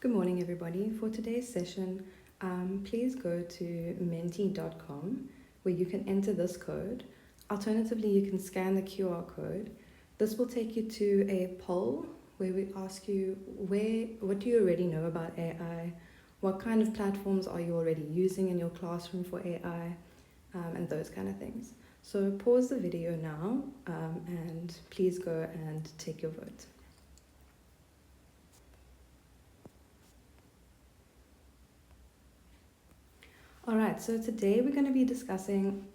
Good morning, everybody. For today's session, please go to menti.com where you can enter this code. Alternatively, you can scan the QR code. This will take you to a poll where we ask you what do you already know about AI? What kind of platforms are you already using in your classroom for AI? And those kind of things. So pause the video now and please go and take your vote. All right, so today we're going to be discussing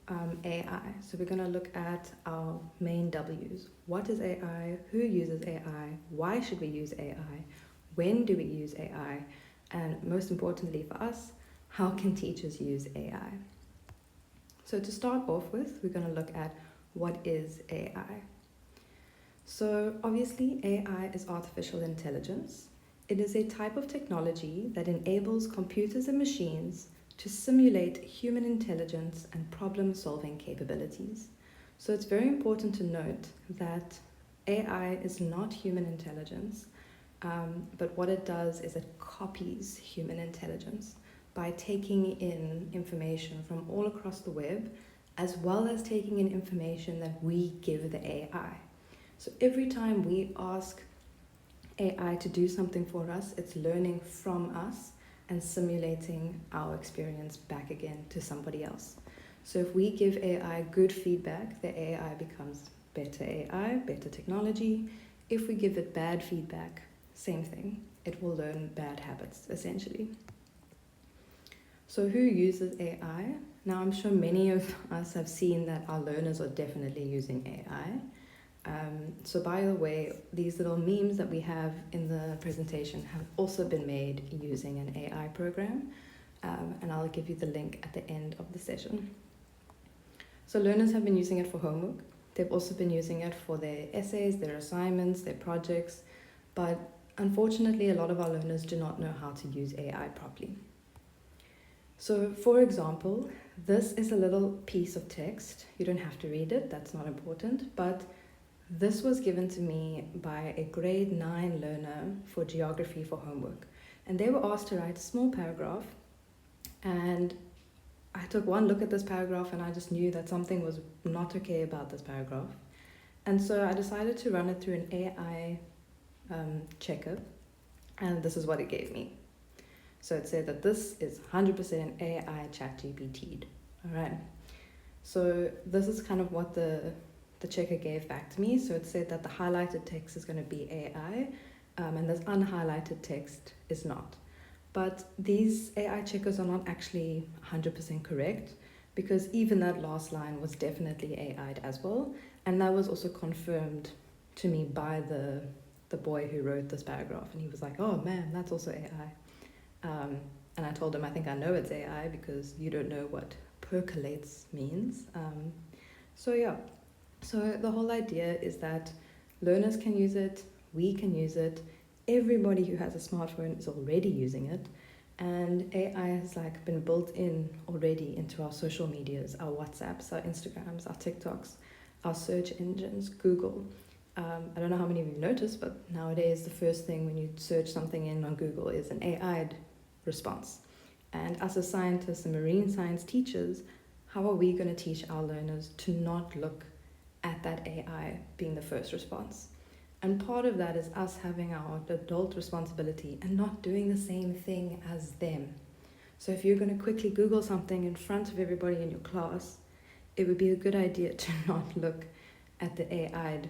AI. So we're going to look at our main W's. What is AI? Who uses AI? Why should we use AI? When do we use AI? And most importantly for us, how can teachers use AI? So to start off with, we're going to look at what is AI. So obviously AI is artificial intelligence. It is a type of technology that enables computers and machines to simulate human intelligence and problem-solving capabilities. So it's very important to note that AI is not human intelligence, but what it does is it copies human intelligence by taking in information from all across the web, as well as taking in information that we give the AI. So every time we ask AI to do something for us, it's learning from us and simulating our experience back again to somebody else. So if we give AI good feedback, the AI becomes better AI, better technology. If we give it bad feedback, same thing. It will learn bad habits, essentially. So who uses AI? Now, I'm sure many of us have seen that our learners are definitely using AI. So by the way, these little memes that we have in the presentation have also been made using an AI program, and I'll give you the link at the end of the session. So learners have been using it for homework. They've also been using it for their essays, their assignments, their projects, but unfortunately a lot of our learners do not know how to use AI properly. So for example, this is a little piece of text. You don't have to read it, that's not important, but this was given to me by a grade 9 learner for geography for homework. And they were asked to write a small paragraph. And I took one look at this paragraph and I just knew that something was not okay about this paragraph. And so I decided to run it through an AI checker. And this is what it gave me. So it said that this is 100% AI ChatGPT'd. All right. So this is kind of what the checker gave back to me. So it said that the highlighted text is going to be AI, and this unhighlighted text is not. But these AI checkers are not actually 100% correct, because even that last line was definitely AI'd as well, and that was also confirmed to me by the boy who wrote this paragraph, and he was like, "Oh man, that's also AI." And I told him, I think I know it's AI because you don't know what percolates means. So yeah. So the whole idea is that learners can use it, we can use it, everybody who has a smartphone is already using it, and AI has been built in already into our social medias, our WhatsApps, our Instagrams, our TikToks, our search engines, Google. I don't know how many of you noticed, but nowadays the first thing when you search something in on Google is an AI'd response. And as a scientist and marine science teachers, how are we going to teach our learners to not look at that AI being the first response? And part of that is us having our adult responsibility and not doing the same thing as them. So if you're going to quickly Google something in front of everybody in your class, it would be a good idea to not look at the AI'd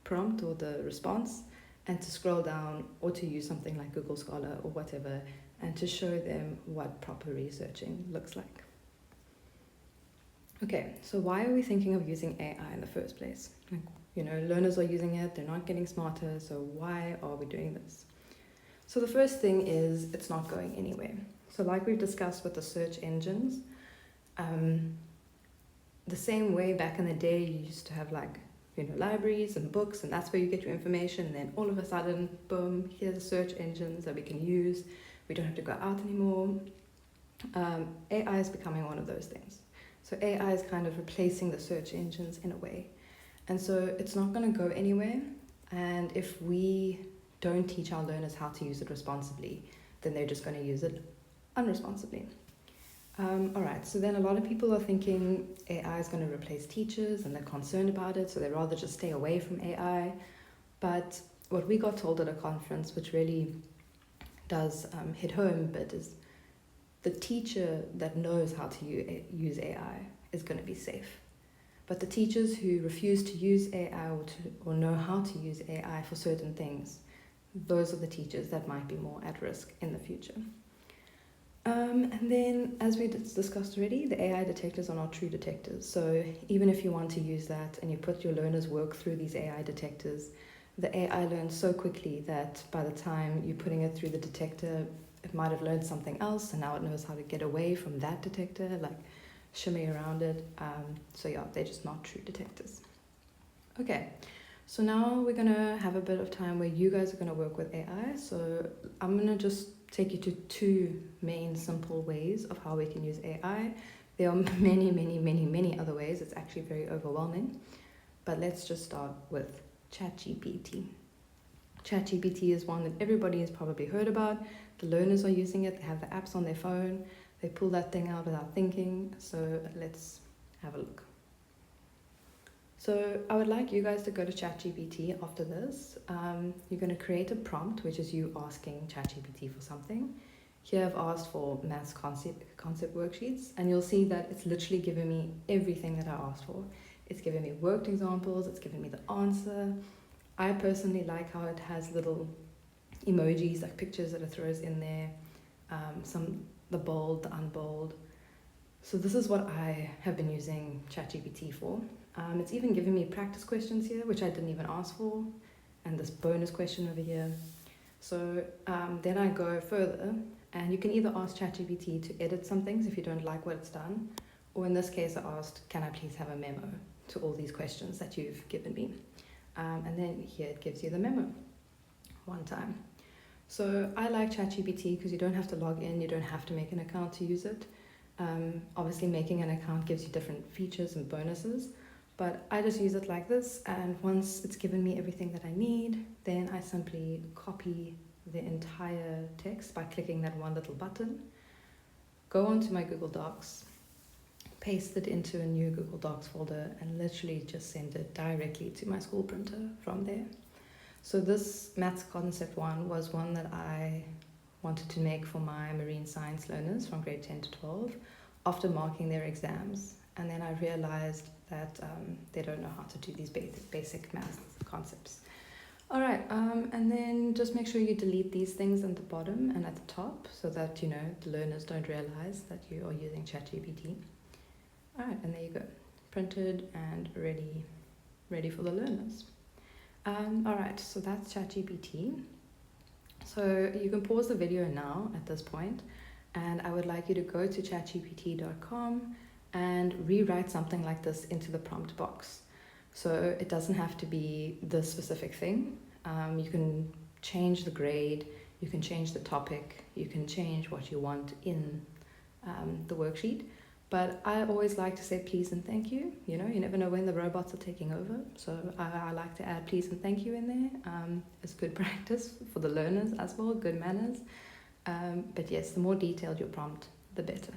prompt or the response, and to scroll down or to use something like Google Scholar or whatever, and to show them what proper researching looks like. Okay, so why are we thinking of using AI in the first place? Learners are using it, they're not getting smarter, so why are we doing this? So the first thing is it's not going anywhere. So like we've discussed with the search engines, the same way back in the day you used to have libraries and books, and that's where you get your information, and then all of a sudden, boom, here's the search engines that we can use. We don't have to go out anymore. AI is becoming one of those things. So AI is kind of replacing the search engines in a way. And so it's not going to go anywhere. And if we don't teach our learners how to use it responsibly, then they're just going to use it unresponsibly. Alright, so then a lot of people are thinking AI is going to replace teachers and they're concerned about it, so they rather just stay away from AI. But what we got told at a conference, which really does hit home a bit, is the teacher that knows how to use AI is going to be safe. But the teachers who refuse to use AI or know how to use AI for certain things, those are the teachers that might be more at risk in the future. And then, as we discussed already, the AI detectors are not true detectors. So even if you want to use that and you put your learners' work through these AI detectors, the AI learns so quickly that by the time you're putting it through the detector, it might have learned something else, and now it knows how to get away from that detector, like shimmy around it. So yeah, they're just not true detectors. Okay, so now we're gonna have a bit of time where you guys are gonna work with AI. So I'm gonna just take you to two main simple ways of how we can use AI. There are many other ways. It's actually very overwhelming. But let's just start with ChatGPT. ChatGPT is one that everybody has probably heard about. The learners are using it. They have the apps on their phone. They pull that thing out without thinking. So let's have a look. So I would like you guys to go to ChatGPT after this. You're going to create a prompt, which is you asking ChatGPT for something. Here I've asked for maths concept worksheets, and you'll see that it's literally given me everything that I asked for. It's given me worked examples, it's given me the answer. I personally like how it has little emojis, like pictures that it throws in there, the bold, the unbold. So this is what I have been using ChatGPT for. It's even given me practice questions here, which I didn't even ask for, and this bonus question over here. So then I go further, and you can either ask ChatGPT to edit some things if you don't like what it's done, or in this case I asked, can I please have a memo to all these questions that you've given me? And then here it gives you the memo one time. So I like ChatGPT because you don't have to log in, you don't have to make an account to use it. Obviously making an account gives you different features and bonuses, but I just use it like this, and once it's given me everything that I need, then I simply copy the entire text by clicking that one little button, go onto my Google Docs, paste it into a new Google Docs folder, and literally just send it directly to my school printer from there. So this maths concept one was one that I wanted to make for my marine science learners from grade 10 to 12 after marking their exams. And then I realized that they don't know how to do these basic math concepts. All right, and then just make sure you delete these things at the bottom and at the top so that, you know, the learners don't realize that you are using ChatGPT. All right, and there you go, printed and ready for the learners. All right, so that's ChatGPT. So you can pause the video now at this point, and I would like you to go to chatgpt.com and rewrite something like this into the prompt box. So it doesn't have to be this specific thing. You can change the grade, you can change the topic, you can change what you want in the worksheet. But I always like to say please and thank you. You know, you never know when the robots are taking over. So I like to add please and thank you in there. It's good practice for the learners as well, good manners. But yes, the more detailed your prompt, the better.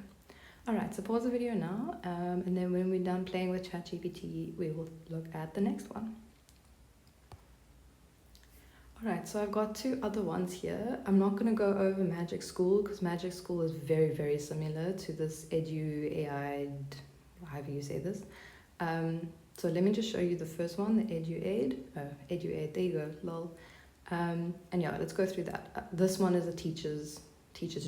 All right, so pause the video now. And then when we're done playing with ChatGPT, we will look at the next one. All right, so I've got two other ones here. I'm not going to go over Magic School because Magic School is very similar to this Edu AI, however you say this. So let me just show you the first one, the EduAid. EduAid, there you go, lol. And yeah, let's go through that. This one is a teacher's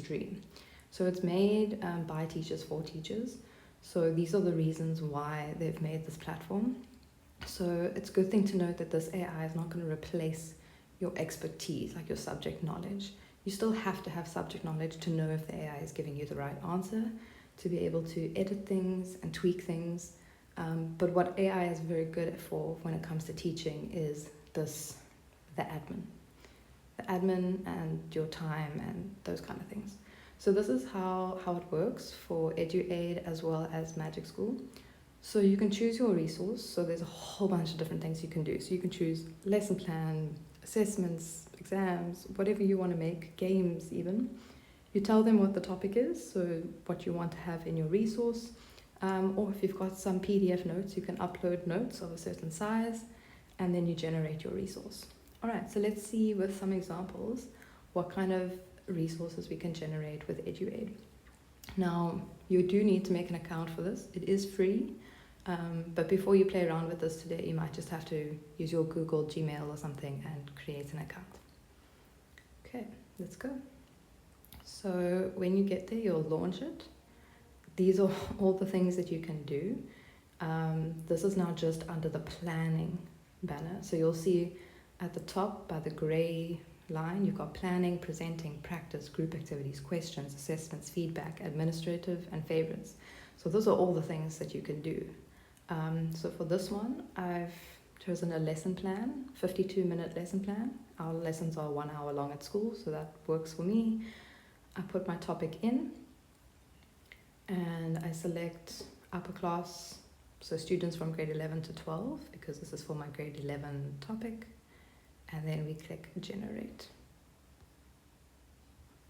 dream. So it's made by teachers for teachers. So these are the reasons why they've made this platform. So it's a good thing to note that this AI is not going to replace your expertise, like your subject knowledge. You still have to have subject knowledge to know if the AI is giving you the right answer, to be able to edit things and tweak things. But what AI is very good for when it comes to teaching is the admin. The admin and your time and those kind of things. So this is how it works for EduAid as well as Magic School. So you can choose your resource. So there's a whole bunch of different things you can do. So you can choose lesson plan, assessments, exams, whatever you want to make, games even. You tell them what the topic is, so what you want to have in your resource, or if you've got some PDF notes, you can upload notes of a certain size, and then you generate your resource. All right, so let's see with some examples what kind of resources we can generate with EduAid. Now, you do need to make an account for this. It is free, but before you play around with this today, you might just have to use your Google Gmail or something and create an account. Okay, let's go. So when you get there, you'll launch it. These are all the things that you can do. This is now just under the planning banner. So you'll see at the top by the gray line, you've got planning, presenting, practice, group activities, questions, assessments, feedback, administrative, and favorites. So those are all the things that you can do. So for this one, I've chosen a lesson plan, 52-minute lesson plan. Our lessons are 1 hour long at school, so that works for me. I put my topic in, and I select upper class, so students from grade 11 to 12, because this is for my grade 11 topic. And then we click generate.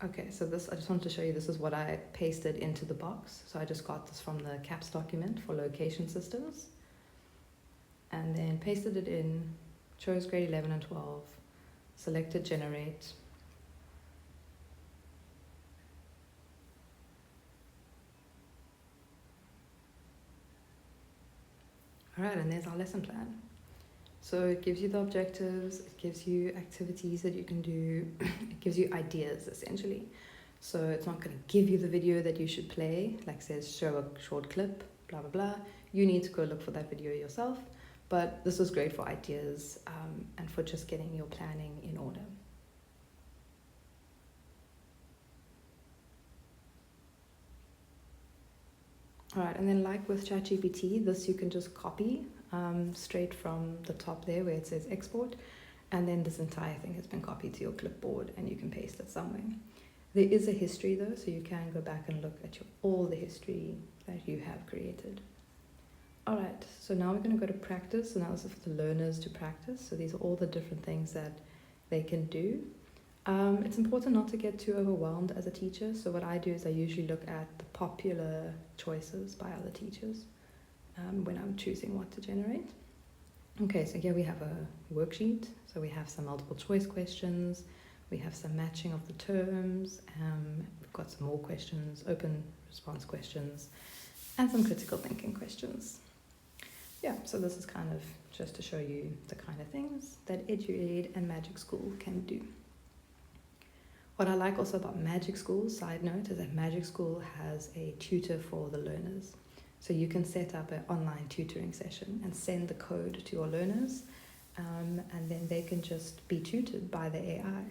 Okay, so this, I just wanted to show you, this is what I pasted into the box. So I just got this from the CAPS document for location systems. And then pasted it in, chose grade 11 and 12, selected generate. All right, and there's our lesson plan. So it gives you the objectives, it gives you activities that you can do, it gives you ideas essentially. So it's not going to give you the video that you should play, like says show a short clip, blah, blah, blah. You need to go look for that video yourself. But this is great for ideas and for just getting your planning in order. All right, and then like with ChatGPT, this you can just copy straight from the top there where it says export, and then this entire thing has been copied to your clipboard and you can paste it somewhere. There is a history though, so you can go back and look at all the history that you have created. All right, so now we're going to go to practice. So now this is for the learners to practice. So these are all the different things that they can do. It's important not to get too overwhelmed as a teacher. So what I do is I usually look at the popular choices by other teachers when I'm choosing what to generate. Okay, so here we have a worksheet. So we have some multiple choice questions. We have some matching of the terms. We've got some more questions, open response questions, and some critical thinking questions. Yeah, so this is kind of just to show you the kind of things that EduAid and Magic School can do. What I like also about Magic School, side note, is that Magic School has a tutor for the learners. So you can set up an online tutoring session and send the code to your learners, and then they can just be tutored by the AI.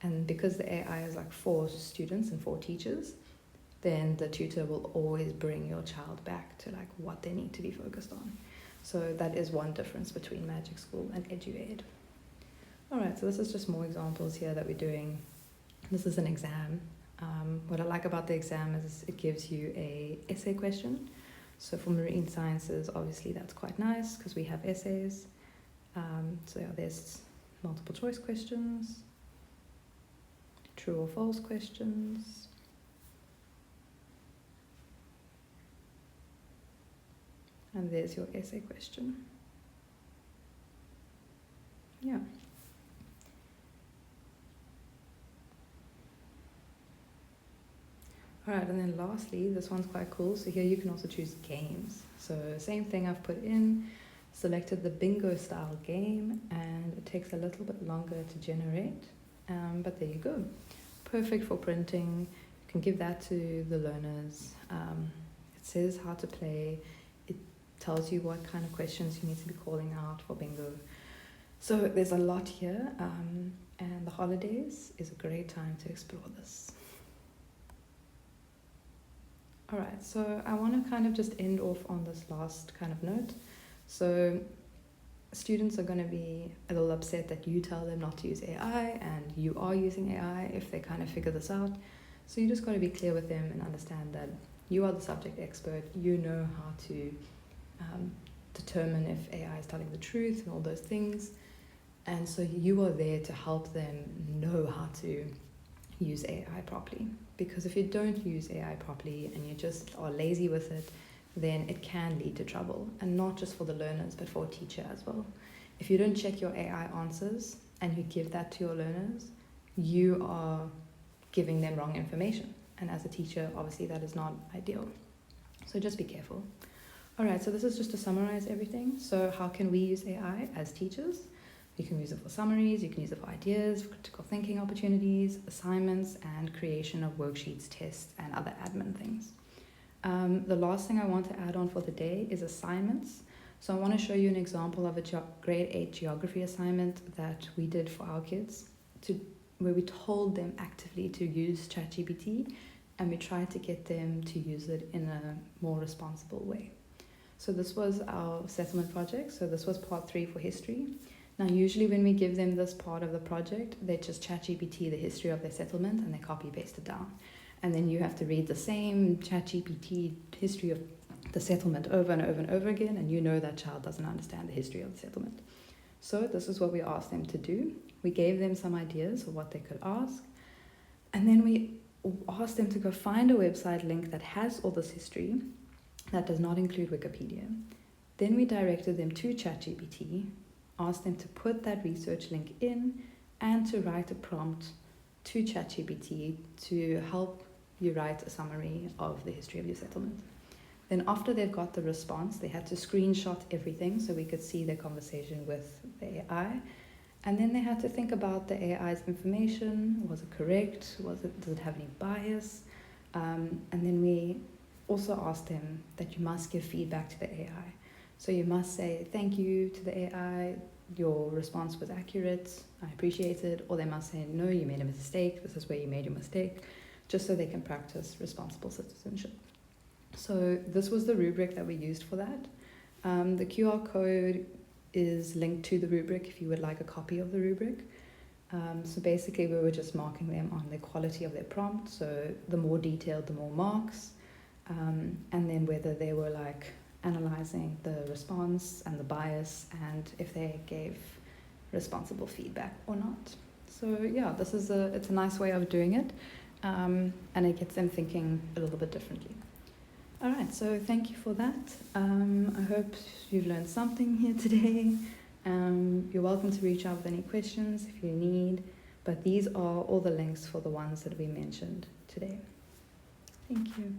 And because the AI is like 4 students and 4 teachers, then the tutor will always bring your child back to like what they need to be focused on. So that is one difference between Magic School and EduAid. All right, so this is just more examples here that we're doing. This is an exam. What I like about the exam is it gives you a essay question. So for marine sciences, obviously that's quite nice because we have essays. So yeah, there's multiple choice questions, true or false questions, and there's your essay question. Yeah. All right, and then lastly, this one's quite cool. So here you can also choose games. So same thing I've put in, selected the bingo style game, and it takes a little bit longer to generate, but there you go. Perfect for printing. You can give that to the learners. It says how to play. It tells you what kind of questions you need to be calling out for bingo. So there's a lot here, and the holidays is a great time to explore this. All right, so I want to kind of just end off on this last kind of note. So students are going to be a little upset that you tell them not to use AI and you are using AI if they kind of figure this out. So you just got to be clear with them and understand that you are the subject expert. You know how to determine if AI is telling the truth and all those things. And so you are there to help them know how to use AI properly. Because if you don't use AI properly and you just are lazy with it, then it can lead to trouble. And not just for the learners, but for a teacher as well. If you don't check your AI answers and you give that to your learners, you are giving them wrong information. And as a teacher, obviously that is not ideal. So just be careful. All right, so this is just to summarize everything. So how can we use AI as teachers? You can use it for summaries, you can use it for ideas, for critical thinking opportunities, assignments, and creation of worksheets, tests, and other admin things. The last thing I want to add on for the day is assignments. So I want to show you an example of a grade 8 geography assignment that we did for our kids, where we told them actively to use ChatGPT, and we tried to get them to use it in a more responsible way. So this was our settlement project. So this was part 3 for history. Now, usually when we give them this part of the project, they just ChatGPT the history of their settlement and they copy paste it down. And then you have to read the same ChatGPT history of the settlement over and over and over again, and you know that child doesn't understand the history of the settlement. So this is what we asked them to do. We gave them some ideas of what they could ask, and then we asked them to go find a website link that has all this history, that does not include Wikipedia. Then we directed them to ChatGPT, asked them to put that research link in and to write a prompt to ChatGPT to help you write a summary of the history of your settlement. Then after they've got the response, they had to screenshot everything so we could see their conversation with the AI. And then they had to think about the AI's information. Was it correct? Does it have any bias? And then we also asked them that you must give feedback to the AI. So you must say, thank you to the AI, your response was accurate, I appreciate it. Or they must say, no, you made a mistake, this is where you made your mistake, just so they can practice responsible citizenship. So this was the rubric that we used for that. The QR code is linked to the rubric if you would like a copy of the rubric. So basically we were just marking them on the quality of their prompt. So the more detailed, the more marks. And then whether they were like analyzing the response and the bias and if they gave responsible feedback or not. So yeah, it's a nice way of doing it, and it gets them thinking a little bit differently. All right, so thank you for that. I hope you've learned something here today. You're welcome to reach out with any questions if you need, but these are all the links for the ones that we mentioned today. Thank you.